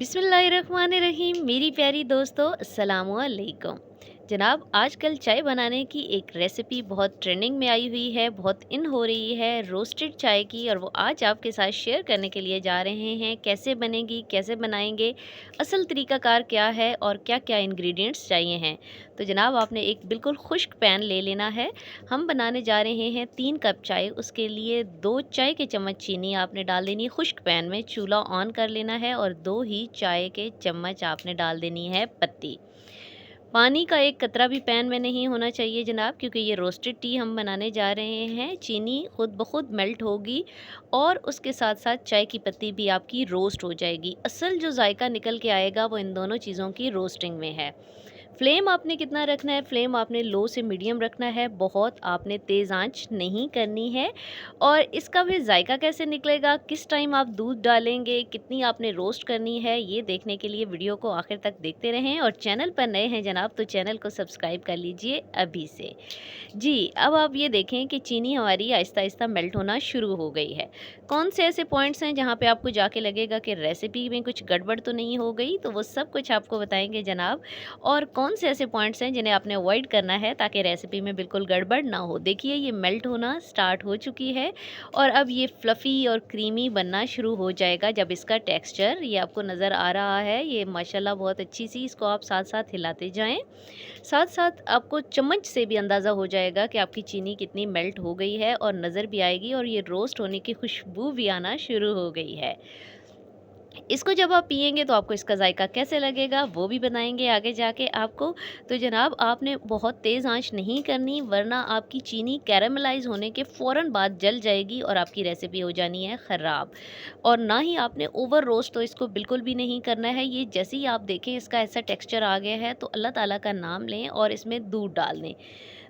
बिस्मिल्लाहिर्रहमानिर्रहीम। मेरी प्यारी दोस्तों, अस्सलामुअलैकुम। जनाब, आजकल चाय बनाने की एक रेसिपी बहुत ट्रेंडिंग में आई हुई है, बहुत इन हो रही है रोस्टेड चाय की, और वो आज आपके साथ शेयर करने के लिए जा रहे हैं। कैसे बनेगी, कैसे बनाएंगे, असल तरीकाकार क्या है और क्या क्या इंग्रेडिएंट्स चाहिए हैं। तो जनाब, आपने एक बिल्कुल खुश्क पैन ले लेना है। हम बनाने जा रहे हैं 3 कप चाय। उसके लिए 2 चाय के चम्मच चीनी आपने डाल देनी है खुश्क पैन में। चूल्हा ऑन कर लेना है और 2 ही चाय के चम्मच आपने डाल देनी है पत्ती। पानी का एक कतरा भी पैन में नहीं होना चाहिए जनाब, क्योंकि ये रोस्टेड टी हम बनाने जा रहे हैं। चीनी खुद ब खुद मेल्ट होगी और उसके साथ साथ चाय की पत्ती भी आपकी रोस्ट हो जाएगी। असल जो जायका निकल के आएगा वो इन दोनों चीज़ों की रोस्टिंग में है। फ्लेम आपने कितना रखना है? फ्लेम आपने लो से मीडियम रखना है, बहुत आपने तेज़ आंच नहीं करनी है। और इसका फिर जायका कैसे निकलेगा, किस टाइम आप दूध डालेंगे, कितनी आपने रोस्ट करनी है, ये देखने के लिए वीडियो को आखिर तक देखते रहें। और चैनल पर नए हैं जनाब तो चैनल को सब्सक्राइब कर लीजिए अभी से। जी, अब आप ये देखें कि चीनी हमारी आहिस्ता-आहिस्ता मेल्ट होना शुरू हो गई है। कौन से ऐसे पॉइंट्स हैं जहाँ पे आपको जाके लगेगा कि रेसिपी में कुछ गड़बड़ तो नहीं हो गई? तो वो सब कुछ आपको बताएँगे जनाब। और कौन से ऐसे पॉइंट्स हैं जिन्हें आपने अवॉइड करना है ताकि रेसिपी में बिल्कुल गड़बड़ ना हो। देखिए, ये मेल्ट होना स्टार्ट हो चुकी है और अब ये फ्लफ़ी और क्रीमी बनना शुरू हो जाएगा। जब इसका टेक्सचर ये आपको नज़र आ रहा है, ये माशाल्लाह बहुत अच्छी-सी, इसको आप साथ-साथ हिलाते जाएँ। साथ-साथ आपको चम्मच से भी अंदाज़ा हो जाएगा कि आपकी चीनी कितनी मेल्ट हो गई है और नज़र भी आएगी और ये रोस्ट होने की खुशबू भी आना शुरू हो गई है। इसको जब आप पिएँगे तो आपको इसका ज़ायका कैसे लगेगा वो भी बताएँगे आगे जाके आपको। तो जनाब, आपने बहुत तेज़ आँच नहीं करनी, वरना आपकी चीनी कैरेमलाइज़ होने के फ़ौरन बाद जल जाएगी और आपकी रेसिपी हो जानी है ख़राब। और ना ही आपने ओवर रोस्ट तो इसको बिल्कुल भी नहीं करना है। ये जैसे ही आप देखें इसका ऐसा टेक्सचर आ गया है तो अल्लाह ताला का नाम लें और इसमें दूध डाल दें।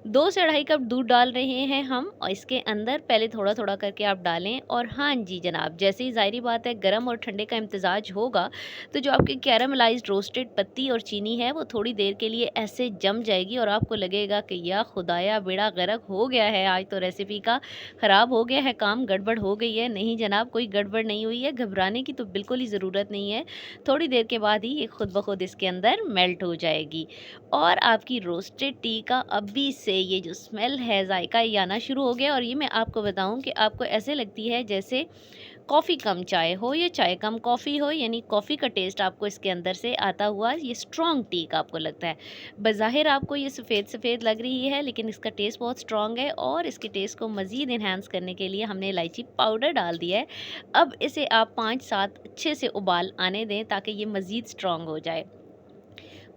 2 से ढाई कप दूध डाल रहे हैं हम, और इसके अंदर पहले थोड़ा-थोड़ा करके आप डालें। और हाँ जी जनाब, जैसे ही ज़ाहिर-सी बात है गरम और ठंडे का इम्तिज़ाज होगा, तो जो आपकी कैरेमलाइज़्ड रोस्टेड पत्ती और चीनी है वो थोड़ी देर के लिए ऐसे जम जाएगी और आपको लगेगा कि या खुदाया बेड़ा गर्क हो गया है, आज तो रेसिपी का ख़राब हो गया है काम, गड़बड़ हो गई है। नहीं जनाब, कोई गड़बड़ नहीं हुई है, घबराने की तो बिल्कुल ही ज़रूरत नहीं है। थोड़ी देर के बाद ही ये खुद ब खुद इसके अंदर मेल्ट हो जाएगी और आपकी रोस्टेड टी का अभी से ये जो स्मेल है, जायका ये आना शुरू हो गया। और ये मैं आपको बताऊं कि आपको ऐसे लगती है जैसे कॉफ़ी कम चाय हो या चाय कम कॉफ़ी हो, यानी कॉफ़ी का टेस्ट आपको इसके अंदर से आता हुआ ये स्ट्रॉन्ग टी का आपको लगता है। बज़ाहिर आपको ये सफ़ेद सफ़ेद लग रही है, लेकिन इसका टेस्ट बहुत स्ट्रॉन्ग है और इसके टेस्ट को मज़ीद इन्हांस करने के लिए हमने इलायची पाउडर डाल दिया है। अब इसे आप 5-7 अच्छे से उबाल आने दें ताकि ये मज़ीद स्ट्रॉन्ग हो जाए।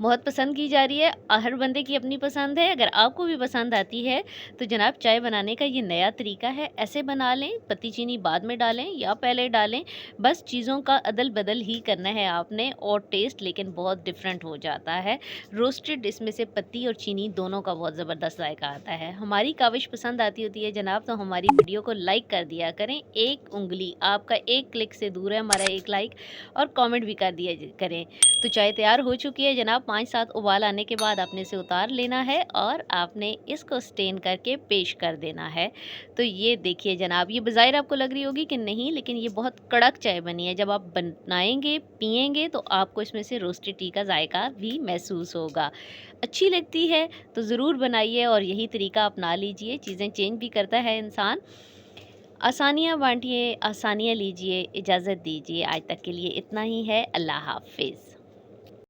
बहुत पसंद की जा रही है। हर बंदे की अपनी पसंद है। अगर आपको भी पसंद आती है तो जनाब, चाय बनाने का ये नया तरीका है, ऐसे बना लें। पत्ती चीनी बाद में डालें या पहले डालें, बस चीज़ों का अदल-बदल ही करना है आपने और टेस्ट लेकिन बहुत डिफरेंट हो जाता है। रोस्टेड इसमें से पत्ती और चीनी दोनों का बहुत ज़बरदस्त जायका आता है। हमारी काविश पसंद आती होती है जनाब, तो हमारी वीडियो को लाइक कर दिया करें। एक उँगली आपका एक क्लिक से दूर है हमारा एक लाइक, और कमेंट भी कर दिया करें। तो चाय तैयार हो चुकी है जनाब। 5-7 उबाल आने के बाद आपने इसे उतार लेना है और आपने इसको स्टेन करके पेश कर देना है। तो ये देखिए जनाब, ये बज़ाहिर आपको लग रही होगी कि नहीं, लेकिन ये बहुत कड़क चाय बनी है। जब आप बनाएँगे, पिएँगे तो आपको इसमें से रोस्टेड टी का जायका भी महसूस होगा। अच्छी लगती है तो ज़रूर बनाइए और यही तरीका अपना लीजिए। चीज़ें चेंज भी करता है इंसान। आसानियाँ बाँटिए, आसानियाँ लीजिए। इजाज़त दीजिए, आज तक के लिए इतना ही है। अल्लाह हाफ़िज़।